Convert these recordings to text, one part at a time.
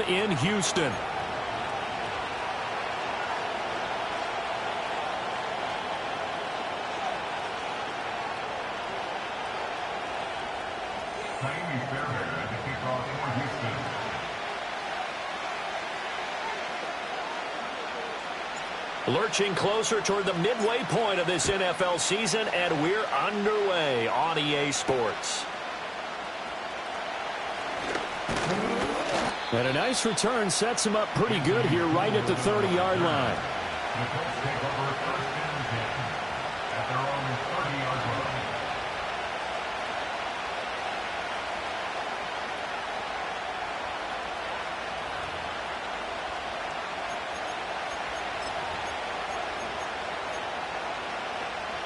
in Houston. Lurching closer toward the midway point of this NFL season, and we're underway on EA Sports. And a nice return sets him up pretty good here right at the 30-yard line.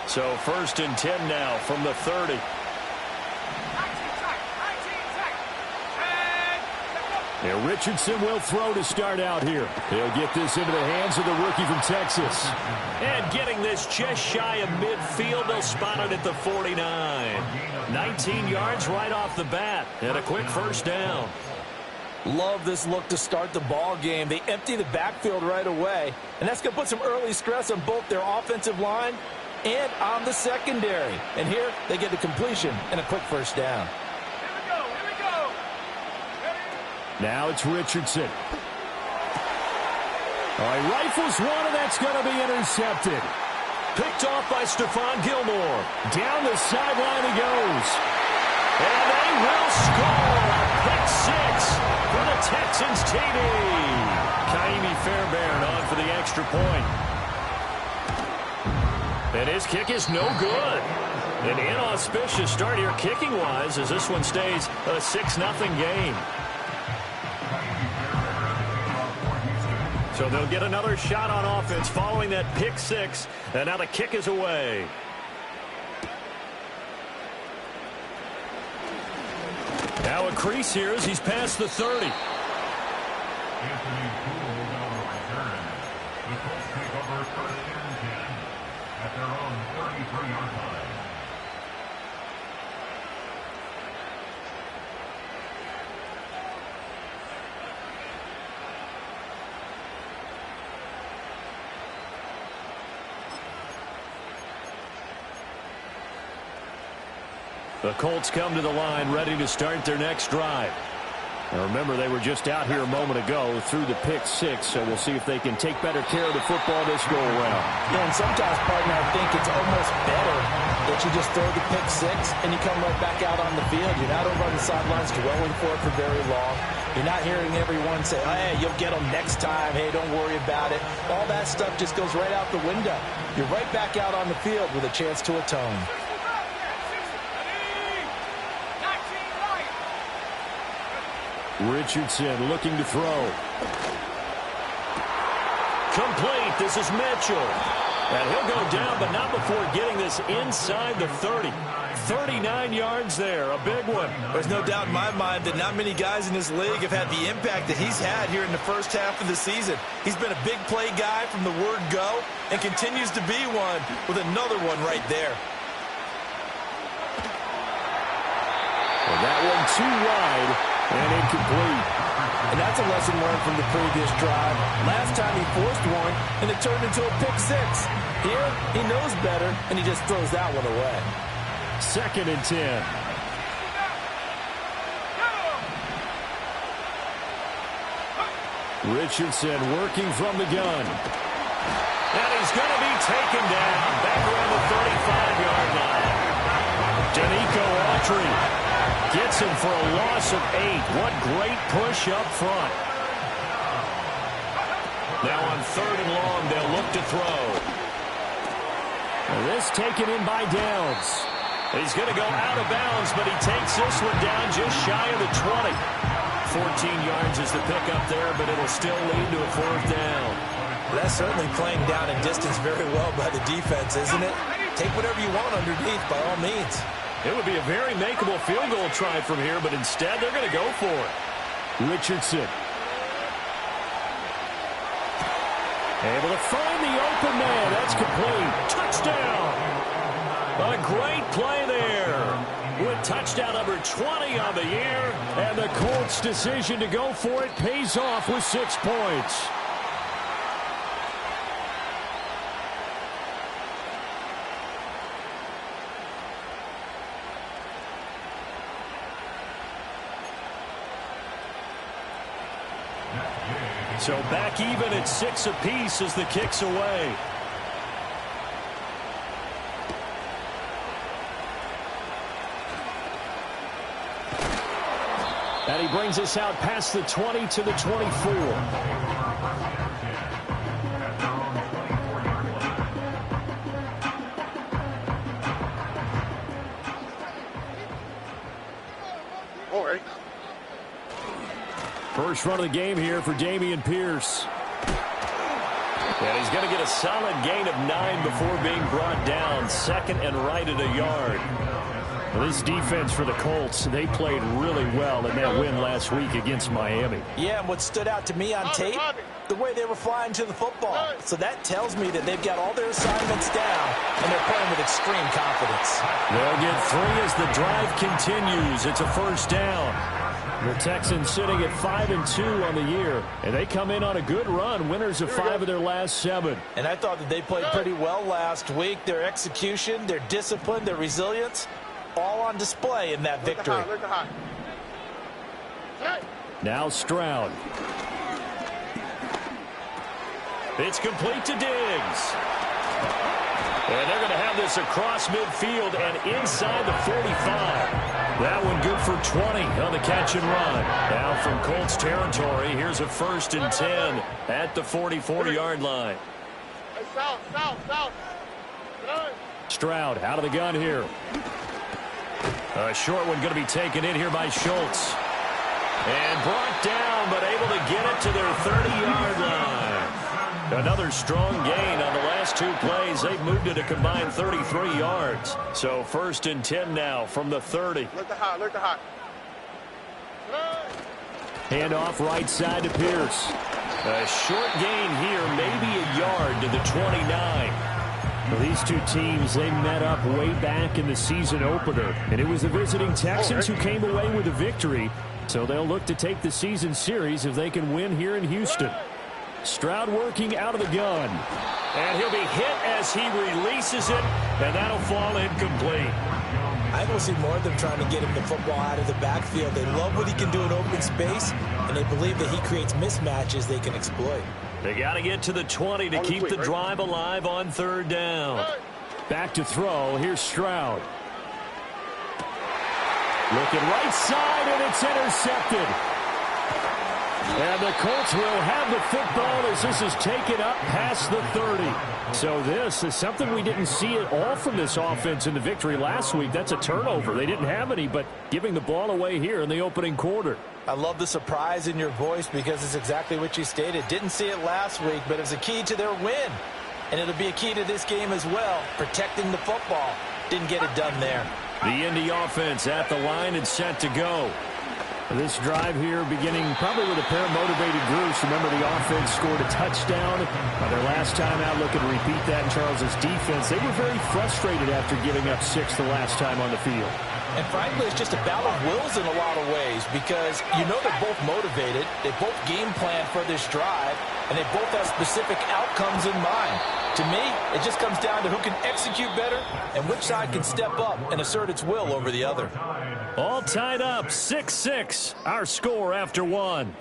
So 1st and 10 now from the 30. Yeah, Richardson will throw to start out here. He'll get this into the hands of the rookie from Texas. And getting this just shy of midfield, they'll spot it at the 49. 19 yards right off the bat, and a quick first down. Love this look to start the ball game. They empty the backfield right away, and that's going to put some early stress on both their offensive line and on the secondary. And here, they get the completion and a quick first down. Now it's Richardson. All right, rifles one, and that's going to be intercepted. Picked off by Stephon Gilmore. Down the sideline he goes. And they will score a pick six for the Texans TD. Kaimi Fairbairn on for the extra point. And his kick is no good. An inauspicious start here kicking-wise as this one stays a 6-0 game. So they'll get another shot on offense following that pick six, and now the kick is away. Now a crease here as he's past the 30. At their own 33-yard line. The Colts come to the line ready to start their next drive. Now remember, they were just out here a moment ago through the pick six, so we'll see if they can take better care of the football this go-around. Yeah, and sometimes, partner, I think it's almost better that you just throw the pick six and you come right back out on the field. You're not over on the sidelines dwelling for it for very long. You're not hearing everyone say, hey, you'll get them next time. Hey, don't worry about it. All that stuff just goes right out the window. You're right back out on the field with a chance to atone. Richardson looking to throw. Complete. This is Mitchell. And he'll go down, but not before getting this inside the 30. 39 yards there. A big one. There's no doubt in my mind that not many guys in this league have had the impact that he's had here in the first half of the season. He's been a big play guy from the word go and continues to be one with another one right there. And that one too wide. And incomplete. And that's a lesson learned from the previous drive. Last time he forced one, and it turned into a pick six. Here, he knows better, and he just throws that one away. 2nd and 10. Richardson working from the gun. And he's going to be taken down back around the 35-yard line. Danico Autry gets him for a loss of 8. What great push up front. Now on 3rd and long, they'll look to throw. This taken in by Downs. He's going to go out of bounds, but he takes this one down just shy of the 20. 14 yards is the pickup there, but it'll still lead to a 4th down. That's certainly playing down in distance very well by the defense, isn't it? Take whatever you want underneath, by all means. It would be a very makeable field goal try from here, but instead they're going to go for it. Richardson. Able to find the open man. That's complete. Touchdown. A great play there. with touchdown number 20 on the year. And the Colts' decision to go for it pays off with 6 points. So back even at 6 apiece as the kick's away. And he brings us out past the 20 to the 24. First run of the game here for Dameon Pierce. And he's going to get a solid gain of 9 before being brought down. Second and right at a yard. Well, this defense for the Colts, they played really well in that win last week against Miami. Yeah, and what stood out to me on tape, the way they were flying to the football. So that tells me that they've got all their assignments down, and they're playing with extreme confidence. They'll get 3 as the drive continues. It's a first down. The Texans sitting at 5-2 on the year, and they come in on a good run, winners of 5 of their last 7. And I thought that they played pretty well last week. Their execution, their discipline, their resilience, all on display in that victory. Now Stroud. It's complete to Diggs. And they're going to have this across midfield and inside the 45. That one good for 20 on the catch and run. Now from Colts territory, here's a 1st and 10 at the 44-yard line. Stroud out of the gun here. A short one going to be taken in here by Schultz. And brought down, but able to get it to their 30-yard line. Another strong gain on the last 2 plays. They've moved it a combined 33 yards. So 1st and 10 now from the 30. Hand off right side to Pierce. A short gain here, maybe a yard to the 29. Well, these 2 teams, they met up way back in the season opener. And it was the visiting Texans who came away with a victory. So they'll look to take the season series if they can win here in Houston. Stroud working out of the gun. And he'll be hit as he releases it, and that'll fall incomplete. I will see more of them trying to get him the football out of the backfield. They love what he can do in open space, and they believe that he creates mismatches they can exploit. They got to get to the 20 to keep the drive alive on 3rd down. Back to throw. Here's Stroud. Looking right side, and it's intercepted. And the Colts will have the football as this is taken up past the 30. So this is something we didn't see at all from this offense in the victory last week. That's a turnover. They didn't have any, but giving the ball away here in the opening quarter. I love the surprise in your voice because it's exactly what you stated. Didn't see it last week, but it was a key to their win. And it'll be a key to this game as well, protecting the football. Didn't get it done there. The IND offense at the line and set to go. This drive here beginning probably with a pair of motivated groups. Remember, the offense scored a touchdown on their last time out. Looking to repeat that in Charles's defense. They were very frustrated after giving up 6 the last time on the field. And frankly, it's just a battle of wills in a lot of ways because you know they're both motivated. They both game plan for this drive, and they both have specific outcomes in mind. To me, it just comes down to who can execute better and which side can step up and assert its will over the other. All tied up, 6-6, our score after 1.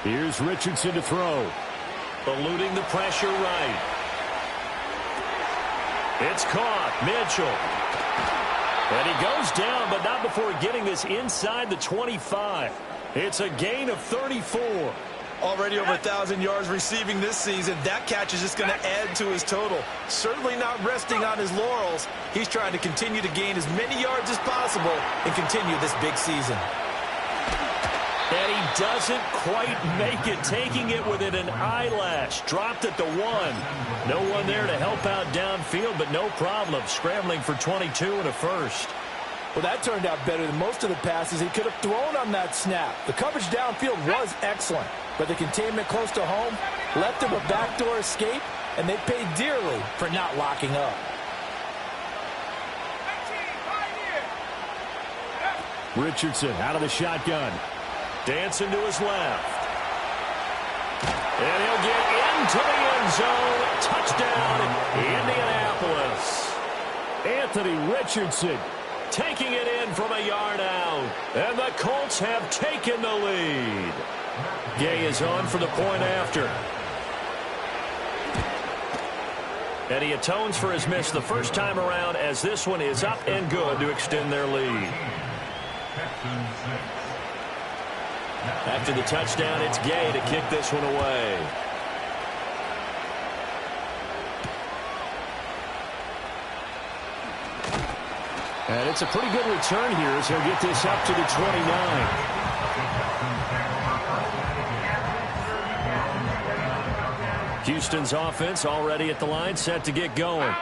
Here's Richardson to throw. Eluding the pressure right. It's caught. Mitchell. And he goes down, but not before getting this inside the 25. It's a gain of 34. Already over 1,000 yards receiving this season. That catch is just going to add to his total. Certainly not resting on his laurels. He's trying to continue to gain as many yards as possible and continue this big season. And he doesn't quite make it, taking it within an eyelash. Dropped at the 1. No one there to help out downfield, but no problem. Scrambling for 22 and a first. Well, that turned out better than most of the passes he could have thrown on that snap. The coverage downfield was excellent, but the containment close to home left him a backdoor escape, and they paid dearly for not locking up. Richardson out of the shotgun. Dancing to his left. And he'll get into the end zone. Touchdown, Indianapolis. Anthony Richardson taking it in from a yard out. And the Colts have taken the lead. Gay is on for the point after. And he atones for his miss the first time around, as this one is up and good to extend their lead. After the touchdown, it's Gay to kick this one away. And it's a pretty good return here as he'll get this up to the 29. Houston's offense already at the line, set to get going.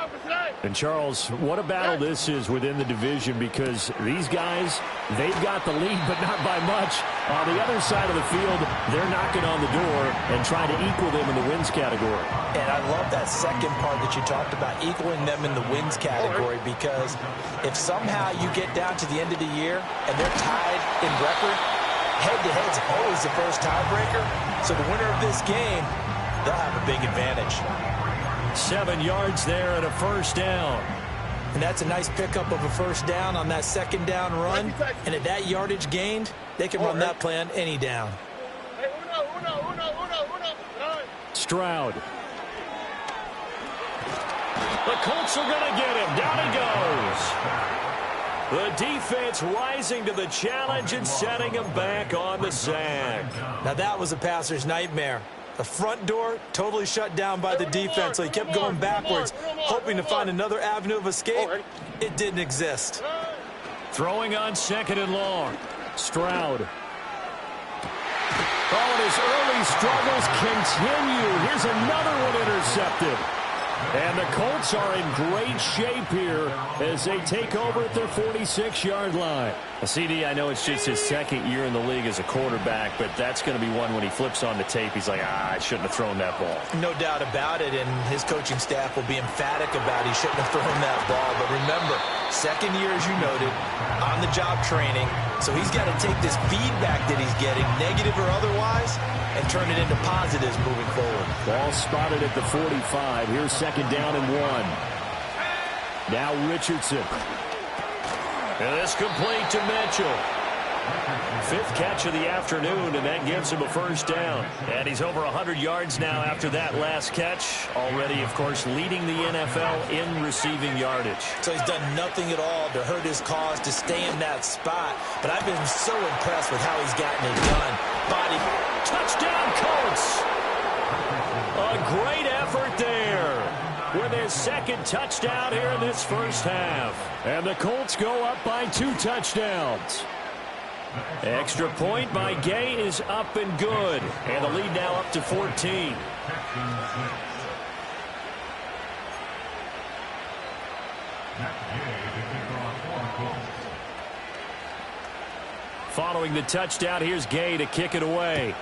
And, Charles, what a battle this is within the division, because these guys, they've got the lead, but not by much. On the other side of the field, they're knocking on the door and trying to equal them in the wins category. And I love that second part that you talked about, equaling them in the wins category, because if somehow you get down to the end of the year and they're tied in record, head-to-head's always the first tiebreaker. So the winner of this game, they'll have a big advantage. 7 yards there and a first down. And that's a nice pickup of a first down on that second down run. And at that yardage gained, they can run that play on any down. Stroud. The Colts are going to get him. Down he goes. The defense rising to the challenge and setting him back on the sack. Now that was a passer's nightmare. The front door totally shut down by the defense, so he kept going backwards, hoping to find another avenue of escape. It didn't exist. Throwing on second and long. Stroud. Oh, and his early struggles continue. Here's another one intercepted. And the Colts are in great shape here as they take over at their 46-yard line. CD, I know it's just his second year in the league as a quarterback, but that's going to be one when he flips on the tape. He's like, I shouldn't have thrown that ball. No doubt about it, and his coaching staff will be emphatic about he shouldn't have thrown that ball. But remember, second year, as you noted, on-the-job training, so he's got to take this feedback that he's getting, negative or otherwise, and turn it into positives moving forward. Ball spotted at the 45. Here's second down and 1. Now Richardson. And this complete to Mitchell. 5th catch of the afternoon, and that gives him a first down. And he's over 100 yards now after that last catch. Already, of course, leading the NFL in receiving yardage. So he's done nothing at all to hurt his cause, to stay in that spot. But I've been so impressed with how he's gotten it done. Body. Touchdown, Colts! A great effort there with his second touchdown here in this first half. And the Colts go up by 2 touchdowns. Extra point by Gay is up and good. And the lead now up to 14. Following the touchdown, here's Gay to kick it away.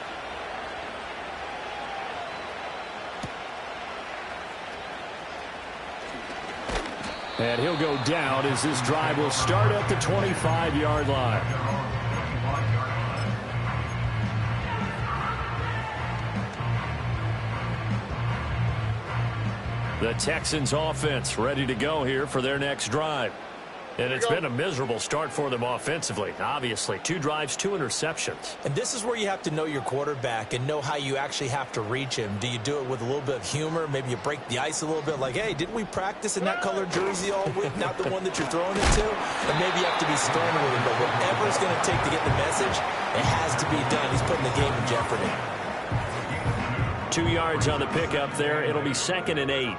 And he'll go down as this drive will start at the 25-yard line. The Texans offense ready to go here for their next drive. And it's been a miserable start for them offensively, obviously. 2 drives, 2 interceptions. And this is where you have to know your quarterback and know how you actually have to reach him. Do you do it with a little bit of humor? Maybe you break the ice a little bit, like, hey, didn't we practice in that colored jersey all week, not the one that you're throwing it to? And maybe you have to be stern with him, but whatever it's going to take to get the message, it has to be done. He's putting the game in jeopardy. 2 yards on the pickup there. It'll be 2nd and 8.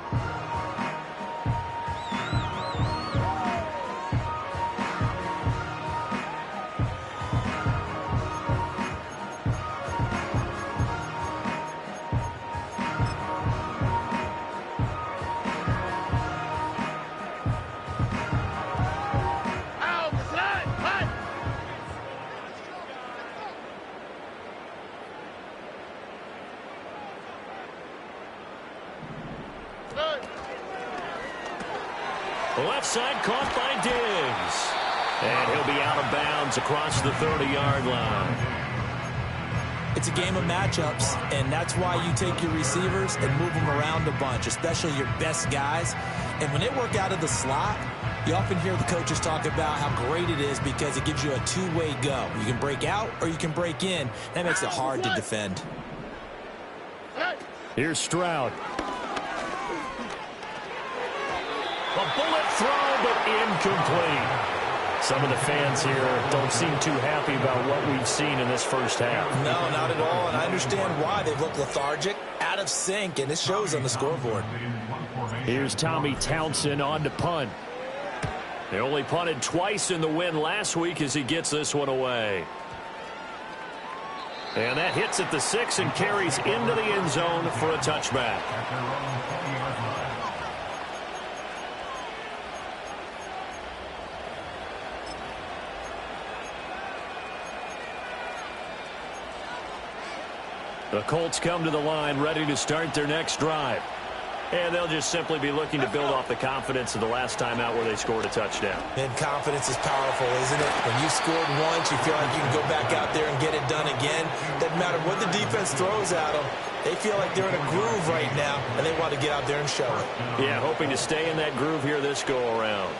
Left side caught by Diggs. And he'll be out of bounds across the 30-yard line. It's a game of matchups, and that's why you take your receivers and move them around a bunch, especially your best guys. And when they work out of the slot, you often hear the coaches talk about how great it is because it gives you a two-way go. You can break out or you can break in. That makes it hard to defend. Here's Stroud. A bullet throw, but incomplete. Some of the fans here don't seem too happy about what we've seen in this first half. No, not at all, and I understand why. They've looked lethargic, out of sync, and it shows on the scoreboard. Here's Tommy Townsend on to punt. They only punted twice in the win last week as he gets this one away. And that hits at the 6 and carries into the end zone for a touchback. The Colts come to the line ready to start their next drive. And they'll just simply be looking to build off the confidence of the last time out where they scored a touchdown. And confidence is powerful, isn't it? When you scored once, you feel like you can go back out there and get it done again. Doesn't matter what the defense throws at them. They feel like they're in a groove right now, and they want to get out there and show it. Yeah, hoping to stay in that groove here this go-around.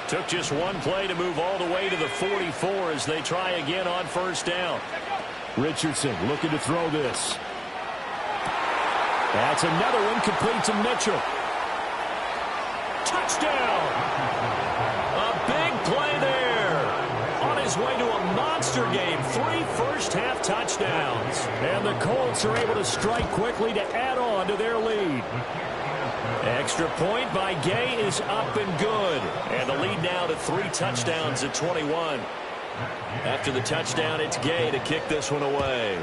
Took just one play to move all the way to the 44 as they try again on first down. Richardson looking to throw this. That's another one, complete to Mitchell. Touchdown! A big play there. On his way to a monster game, 3 first-half touchdowns. And the Colts are able to strike quickly to add on to their lead. Extra point by Gay is up and good. And the lead now to 3 touchdowns at 21. After the touchdown, it's Gay to kick this one away.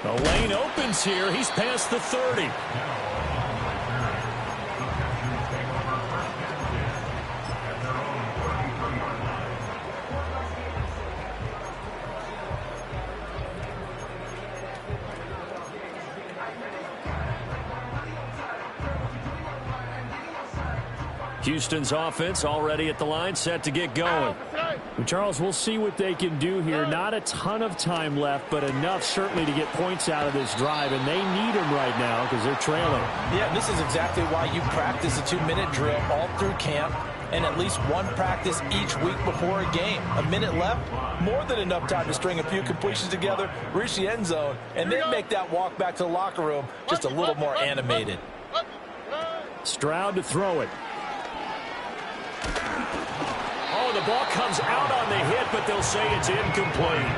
The lane opens here. He's past the 30. Houston's offense already at the line, set to get going. Charles, we'll see what they can do here. Not a ton of time left, but enough certainly to get points out of this drive, and they need them right now because they're trailing. Yeah, this is exactly why you practice a 2-minute drill all through camp and at least one practice each week before a game. A minute left, more than enough time to string a few completions together, reach the end zone, and then make that walk back to the locker room just a little more animated. Stroud to throw it. Oh, the ball comes out on the hit, but they'll say it's incomplete.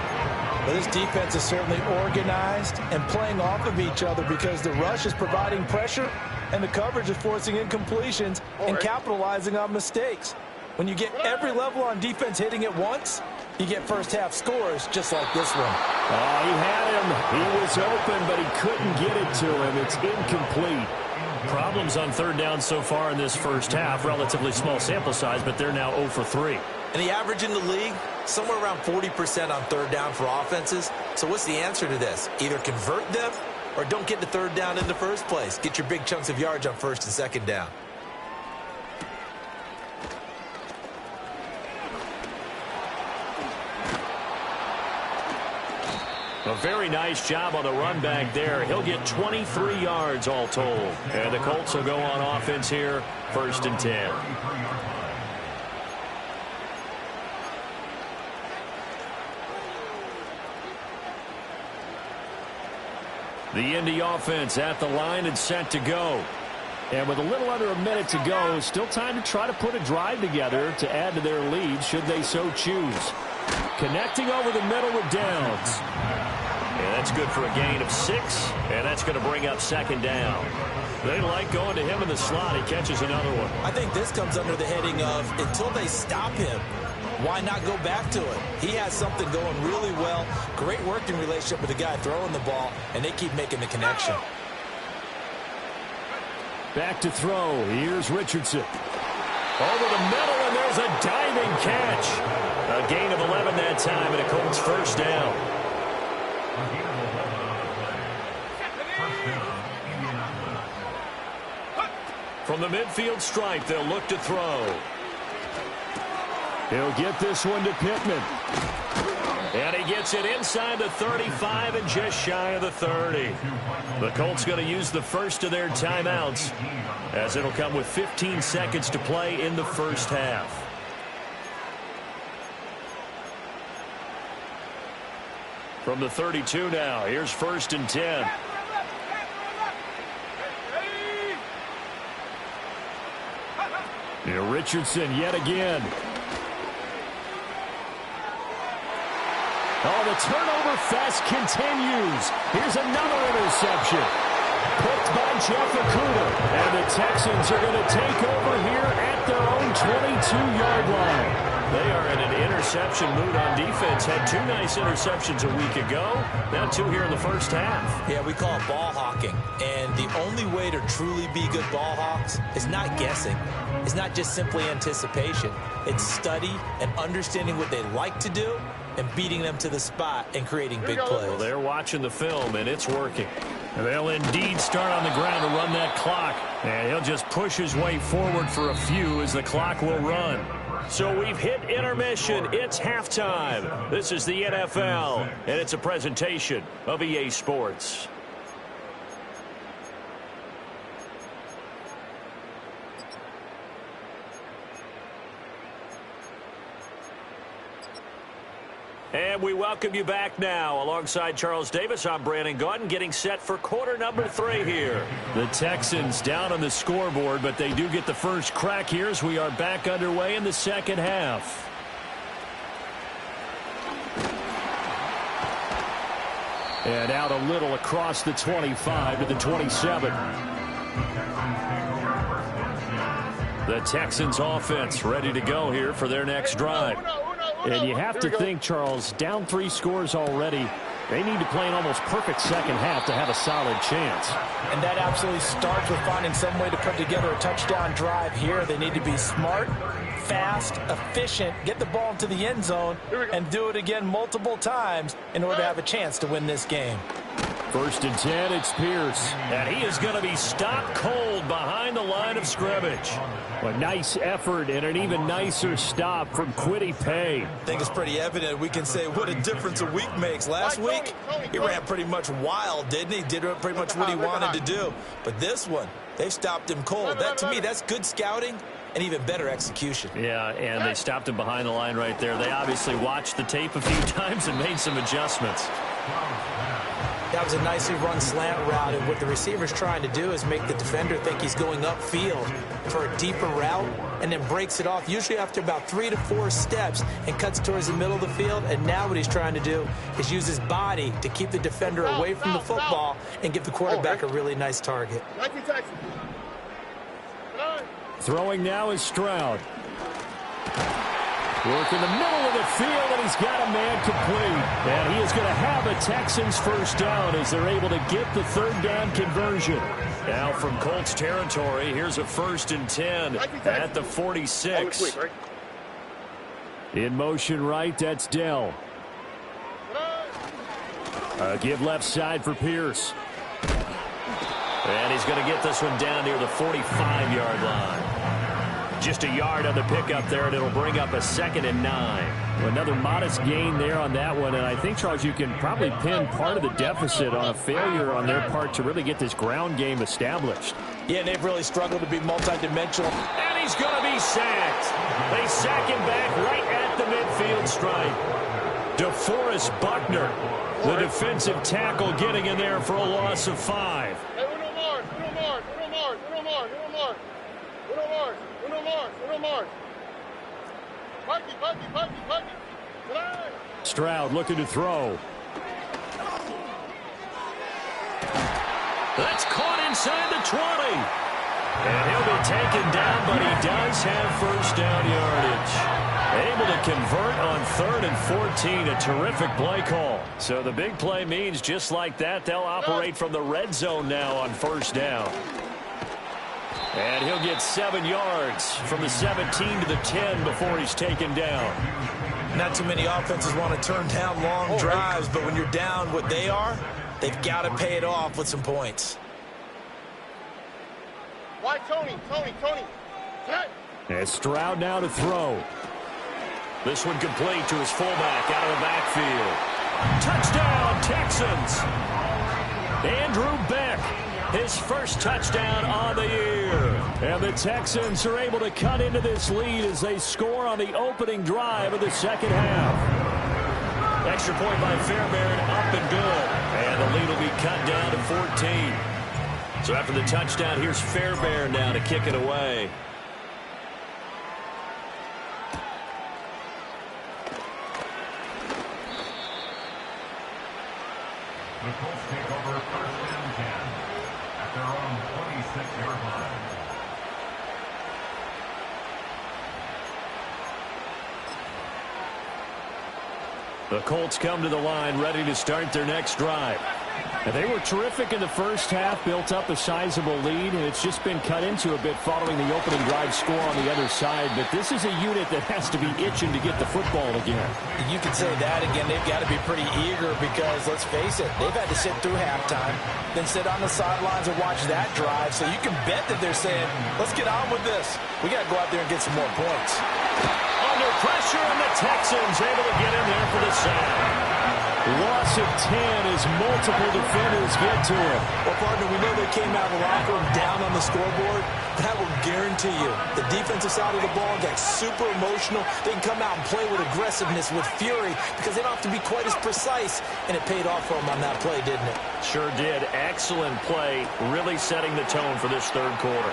Well, this defense is certainly organized and playing off of each other because the rush is providing pressure and the coverage is forcing incompletions and capitalizing on mistakes. When you get every level on defense hitting at once, you get first-half scores just like this one. Oh, he had him. He was open, but he couldn't get it to him. It's incomplete. Problems on third down so far in this first half. Relatively small sample size, but they're now 0 for 3. And the average in the league, somewhere around 40% on third down for offenses. So what's the answer to this? Either convert them or don't get the third down in the first place. Get your big chunks of yards on first and second down. A very nice job on the run back there. He'll get 23 yards all told. And the Colts will go on offense here, 1st and 10. The Indy offense at the line and set to go. And with a little under a minute to go, still time to try to put a drive together to add to their lead should they so choose. Connecting over the middle with Downs. And that's good for a gain of 6, and that's going to bring up second down. They like going to him in the slot. He catches another one. I think this comes under the heading of until they stop him, why not go back to it? He has something going really well. Great working relationship with the guy throwing the ball, and they keep making the connection. Back to throw. Here's Richardson. Over the middle, and there's a diving catch. A gain of 11 that time, and a Colts first down. First down, Indianapolis. From the midfield stripe, they'll look to throw. He'll get this one to Pittman. And he gets it inside the 35 and just shy of the 30. The Colts going to use the first of their timeouts, as it'll come with 15 seconds to play in the first half. From the 32 now, here's 1st and 10. Here Richardson yet again. Oh, the turnover fest continues. Here's another interception. Picked by Jeff Okuda. And the Texans are going to take over here at their own 22-yard line. They are in an interception mood on defense. Had 2 nice interceptions a week ago. Now 2 here in the first half. Yeah, we call it ball hawking. And the only way to truly be good ball hawks is not guessing. It's not just simply anticipation. It's study and understanding what they like to do and beating them to the spot and creating big plays. Well, they're watching the film, and it's working. They'll indeed start on the ground to run that clock. And he'll just push his way forward for a few as the clock will run. So we've hit intermission. It's halftime. This is the NFL, and it's a presentation of EA Sports. And we welcome you back now. Alongside Charles Davis, I'm Brandon Gaudin, getting set for quarter number 3 here. The Texans down on the scoreboard, but they do get the first crack here as we are back underway in the second half. And out a little across the 25 to the 27. The Texans offense ready to go here for their next drive. And you have to think, Charles, down 3 scores already. They need to play an almost perfect second half to have a solid chance. And that absolutely starts with finding some way to put together a touchdown drive here. They need to be smart, fast, efficient, get the ball into the end zone, and do it again multiple times in order to have a chance to win this game. 1st and 10, it's Pierce. And he is going to be stopped cold behind the line of scrimmage. A nice effort and an even nicer stop from Kwity Paye. I think it's pretty evident. We can say what a difference a week makes. Last week, he ran pretty much wild, didn't he? Did pretty much what he wanted to do. But this one, they stopped him cold. That, to me, that's good scouting and even better execution. Yeah, and they stopped him behind the line right there. They obviously watched the tape a few times and made some adjustments. That was a nicely run slant route, and what the receiver's trying to do is make the defender think he's going upfield for a deeper route and then breaks it off, usually after about 3 to 4 steps, and cuts towards the middle of the field. And now what he's trying to do is use his body to keep the defender away from the football and give the quarterback a really nice target. Throwing now is Stroud. Work in the middle of the field, and he's got a man complete. And he is going to have a Texans first down as they're able to get the 3rd down conversion. Now from Colts territory, here's a 1st and 10 at the 46. In motion right, that's Dell. Give left side for Pierce. And he's going to get this one down near the 45-yard line. Just a yard on the pickup there, and it'll bring up a 2nd and 9. Another modest gain there on that one, and I think, Charles, you can probably pin part of the deficit on a failure on their part to really get this ground game established. Yeah, they've really struggled to be multidimensional. And he's going to be sacked. They sack him back right at the midfield stripe. DeForest Buckner, the defensive tackle, getting in there for a loss of 5. Stroud looking to throw. That's caught inside the 20. And he'll be taken down, but he does have first down yardage. Able to convert on 3rd and 14. A terrific play call. So the big play means just like that, they'll operate from the red zone now on 1st down. And he'll get 7 yards from the 17 to the 10 before he's taken down. Not too many offenses want to turn down long drives, but when you're down what they are, They've got to pay it off with some points. Why, Tony? And Stroud now to throw. This one complete to his fullback out of the backfield. Touchdown, Texans. Andrew Beck, his first touchdown on the year. And the Texans are able to cut into this lead as they score on the opening drive of the second half. Extra point by Fairbairn, up and good. And the lead will be cut down to 14. So after the touchdown, here's Fairbairn now to kick it away. The Colts take over first and 10 at their own 26-yard line. The Colts come to the line ready to start their next drive. And they were terrific in the first half, built up a sizable lead, and it's just been cut into a bit following the opening drive score on the other side. But this is a unit that has to be itching to get the football again. You can say that again. They've got to be pretty eager because, let's face it, they've had to sit through halftime, then sit on the sidelines and watch that drive. So you can bet that they're saying, let's get on with this. We got to go out there and get some more points. Under pressure, and the Texans able to get in there for the sack. Loss of 10 as multiple defenders get to him. Well, partner, we know they came out of the locker room down on the scoreboard. That will guarantee you the defensive side of the ball got super emotional. They can come out and play with aggressiveness, with fury, because they don't have to be quite as precise. And it paid off for them on that play, didn't it? Sure did. Excellent play, really setting the tone for this third quarter.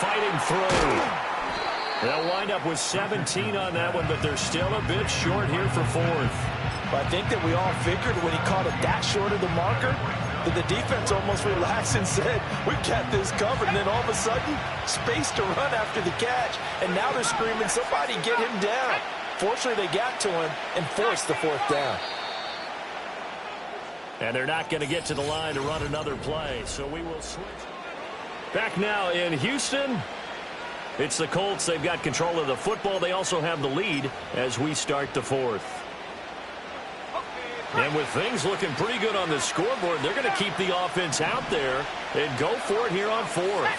Fighting through. They'll wind up with 17 on that one, but they're still a bit short here for fourth. But I think that we all figured when he caught it that short of the marker that the defense almost relaxed and said, we've got this covered. And then all of a sudden, space to run after the catch. And now they're screaming, somebody get him down. Fortunately, they got to him and forced the fourth down. And they're not going to get to the line to run another play, so we will switch. Back now in Houston. It's the Colts. They've got control of the football. They also have the lead as we start the fourth. And with things looking pretty good on the scoreboard, they're going to keep the offense out there and go for it here on fourth.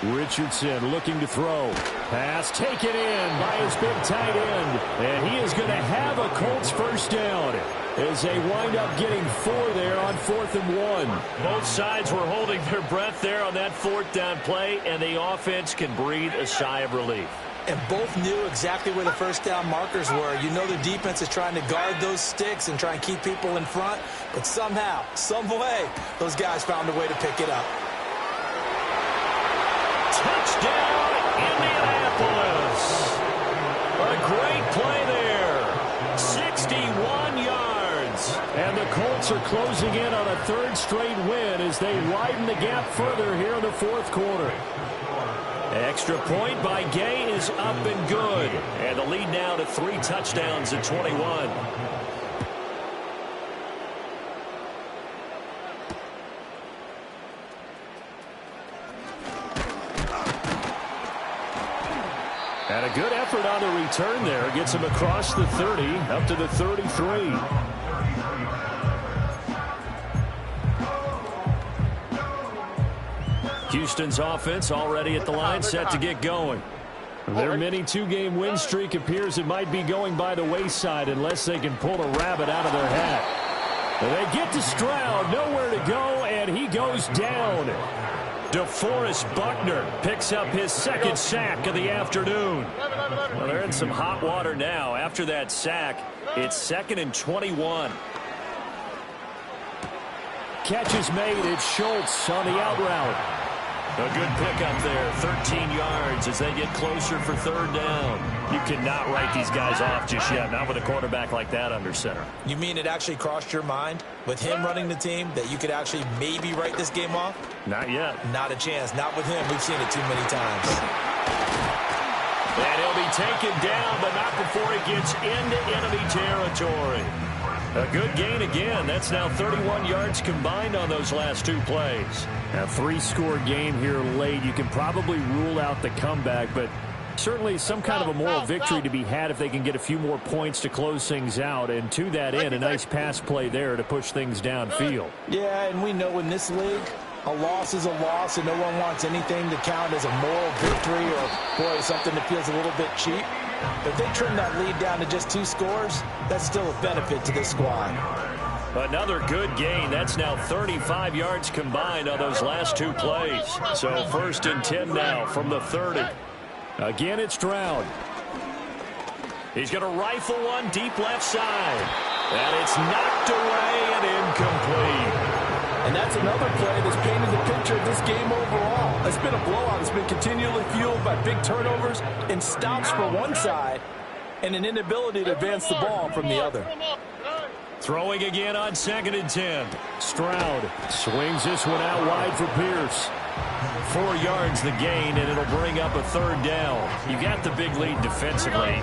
Richardson looking to throw. Pass taken in by his big tight end. And he is going to have a Colts first down as they wind up getting 4 there on 4th and 1. Both sides were holding their breath there on that fourth down play, and the offense can breathe a sigh of relief. And both knew exactly where the first down markers were. You know the defense is trying to guard those sticks and try and keep people in front. But somehow, some way, those guys found a way to pick it up. Touchdown, Indianapolis. A great play there. 61 yards. And the Colts are closing in on a third straight win as they widen the gap further here in the fourth quarter. Extra point by Gay is up and good. And the lead now to 3 touchdowns at 21. And a good effort on the return there. Gets him across the 30, up to the 33. Houston's offense already at the line, set to get going. Their mini 2-game win streak appears it might be going by the wayside unless they can pull a rabbit out of their hat. And they get to Stroud, nowhere to go, and he goes down. DeForest Buckner picks up his second sack of the afternoon. Well, they're in some hot water now. After that sack, it's 2nd and 21. Catch is made. It's Schultz on the out route. A good pickup there, 13 yards as they get closer for third down. You cannot write these guys off just yet, not with a quarterback like that under center. You mean it actually crossed your mind with him running the team that you could actually maybe write this game off? Not yet. Not a chance. Not with him. We've seen it too many times. And he'll be taken down, but not before he gets into enemy territory. A good gain again. That's now 31 yards combined on those last 2 plays. A 3-score game here late. You can probably rule out the comeback, but Certainly some kind of a moral victory to be had if they can get a few more points to close things out. And to that end, a nice pass play there to push things downfield. Yeah, and we know in this league, a loss is a loss, and no one wants anything to count as a moral victory or, boy, something that feels a little bit cheap. But if they trim that lead down to just 2 scores, that's still a benefit to this squad. Another good gain. That's now 35 yards combined on those last 2 plays. So 1st and 10 now from the 30. Again, it's Stroud. He's going to rifle one deep left side. And it's knocked away and incomplete. And that's another play that's painted the picture of this game overall. It's been a blowout. It's been continually fueled by big turnovers and stops for one side and an inability to advance the ball from the other. Throwing again on 2nd and 10. Stroud swings this one out wide for Pierce. 4 yards the gain, and it'll bring up a 3rd down. You got the big lead defensively.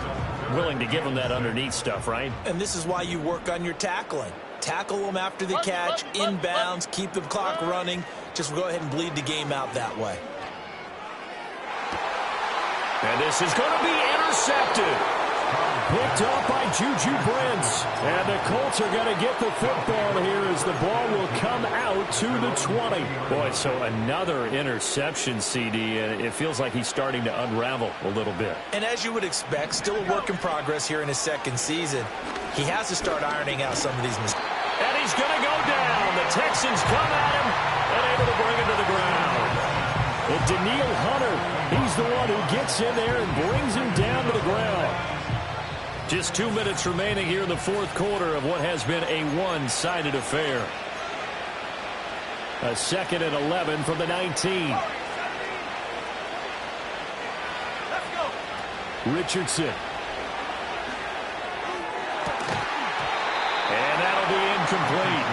Willing to give them that underneath stuff, right? And this is why you work on your tackling. Tackle them after the catch, inbounds, keep the clock running. Just go ahead and bleed the game out that way. And this is going to be intercepted. Picked up by Juju Brents. And the Colts are going to get the football here as the ball will come out to the 20. Boy, so another interception, CD. And it feels like he's starting to unravel a little bit. And as you would expect, still a work in progress here in his 2nd season. He has to start ironing out some of these mistakes. And he's going to go down. The Texans come at him and able to bring him to the ground. And Daniil Hunter, he's the one who gets in there and brings him down to the ground. Just 2 minutes remaining here in the 4th quarter of what has been a one-sided affair. A 2nd and 11 from the 19. Let's go. Richardson. And that'll be incomplete.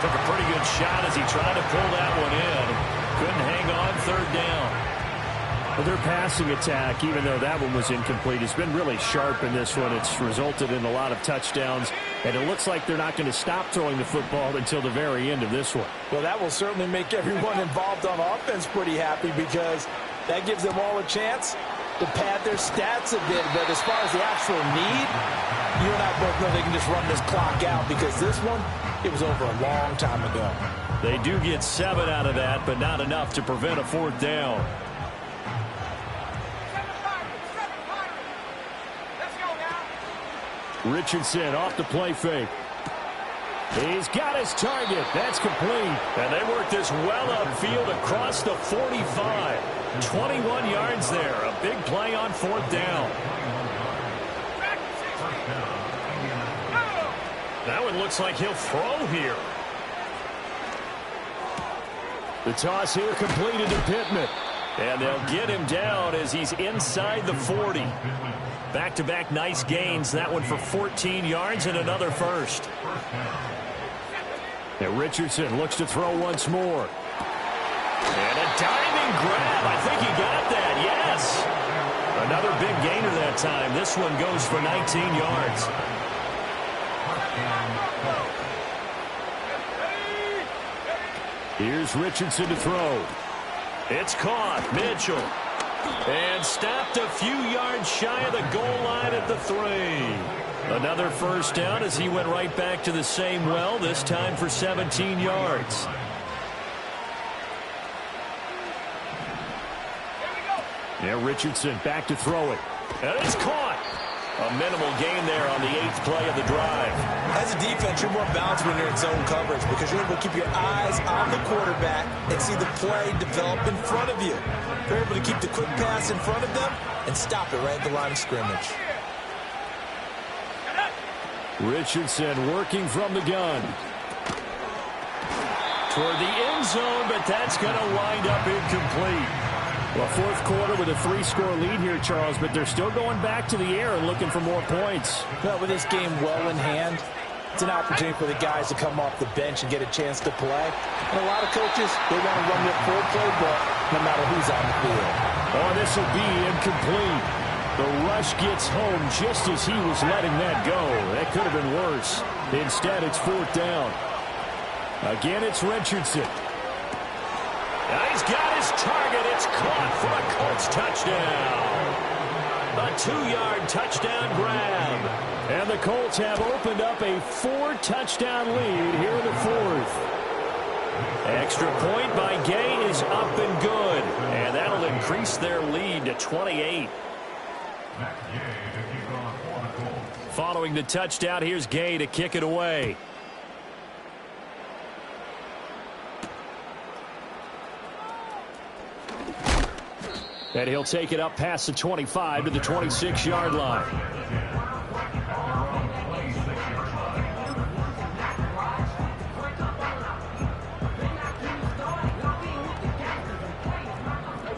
Took a pretty good shot as he tried to pull that one in. Couldn't hang on 3rd down. Well, their passing attack, even though that one was incomplete, has been really sharp in this one. It's resulted in a lot of touchdowns, and it looks like they're not going to stop throwing the football until the very end of this one. Well, that will certainly make everyone involved on offense pretty happy because that gives them all a chance to pad their stats a bit. But as far as the actual need, you and I both know they can just run this clock out because this one, it was over a long time ago. They do get 7 out of that, but not enough to prevent a 4th down. Richardson off the play fake. He's got his target. That's complete. And they work this well upfield across the 45. 21 yards there. A big play on 4th down. That one looks like he'll throw here. The toss here completed to Pittman. And they'll get him down as he's inside the 40. Back-to-back nice gains. That one for 14 yards and another 1st. And Richardson looks to throw once more. And a diving grab. I think he got that. Yes. Another big gainer that time. This one goes for 19 yards. Here's Richardson to throw. It's caught. Mitchell. And stopped a few yards shy of the goal line at the 3. Another 1st down as he went right back to the same well, this time for 17 yards. Yeah, Richardson back to throw it. And it's caught. A minimal gain there on the 8th play of the drive. As a defense, you're more balanced when you're in zone coverage because you're able to keep your eyes on the quarterback and see the play develop in front of you. You're able to keep the quick pass in front of them and stop it right at the line of scrimmage. Richardson working from the gun. Toward the end zone, but that's going to wind up incomplete. Well, 4th quarter with a 3-score lead here, Charles, but they're still going back to the air and looking for more points. Well, with this game well in hand, it's an opportunity for the guys to come off the bench and get a chance to play. And a lot of coaches, they want to run their full playbook no matter who's on the field. Oh, this will be incomplete. The rush gets home just as he was letting that go. That could have been worse. Instead, it's 4th down. Again, it's Richardson. He's got his target. It's caught for a Colts touchdown. A 2-yard touchdown grab. And the Colts have opened up a 4-touchdown lead here in the fourth. Extra point by Gay is up and good. And that'll increase their lead to 28. Following the touchdown, here's Gay to kick it away. And he'll take it up past the 25 to the 26-yard line.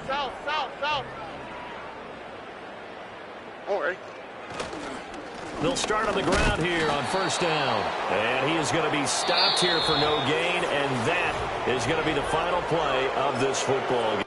South. All right. They'll start on the ground here on first down. And he is going to be stopped here for no gain, and that is going to be the final play of this football game.